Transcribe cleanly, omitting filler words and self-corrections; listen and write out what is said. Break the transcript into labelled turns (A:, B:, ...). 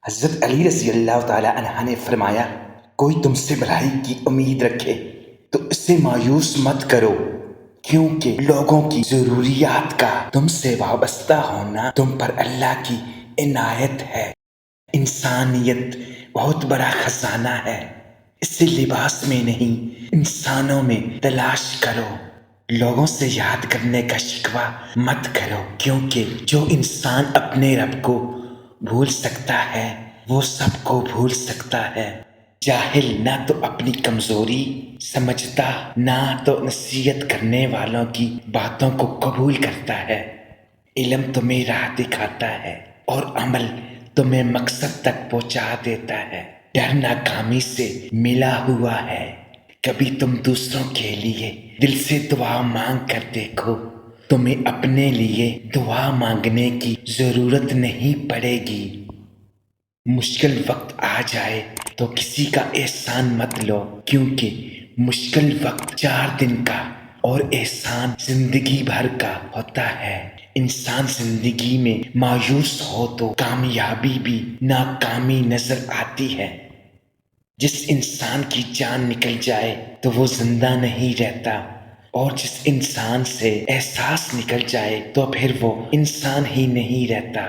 A: حضرت علی رضی اللہ تعالیٰ عنہ نے فرمایا، کوئی تم سے بھلائی کی امید رکھے تو اسے مایوس مت کرو، کیونکہ لوگوں کی ضروریات کا تم سے وابستہ ہونا تم پر اللہ کی عنایت ہے۔ انسانیت بہت بڑا خزانہ ہے، اسے لباس میں نہیں انسانوں میں تلاش کرو۔ لوگوں سے یاد کرنے کا شکوہ مت کرو، کیونکہ جو انسان اپنے رب کو بھول سکتا ہے وہ سب کو بھول سکتا ہے۔ جاہل نہ تو اپنی کمزوری سمجھتا، نہ تو نصیحت کرنے والوں کی باتوں کو قبول کرتا ہے۔ علم تمہیں راہ دکھاتا ہے اور عمل تمہیں مقصد تک پہنچا دیتا ہے۔ ڈر ناکامی سے ملا ہوا ہے۔ کبھی تم دوسروں کے لیے دل سے دعا مانگ کر دیکھو، تمہیں اپنے لیے دعا مانگنے کی ضرورت نہیں پڑے گی۔ مشکل وقت آ جائے تو کسی کا احسان مت لو، کیونکہ مشکل وقت 4 دن کا اور احسان زندگی بھر کا ہوتا ہے۔ انسان زندگی میں مایوس ہو تو کامیابی بھی ناکامی نظر آتی ہے۔ جس انسان کی جان نکل جائے تو وہ زندہ نہیں رہتا، اور جس انسان سے احساس نکل جائے تو پھر وہ انسان ہی نہیں رہتا۔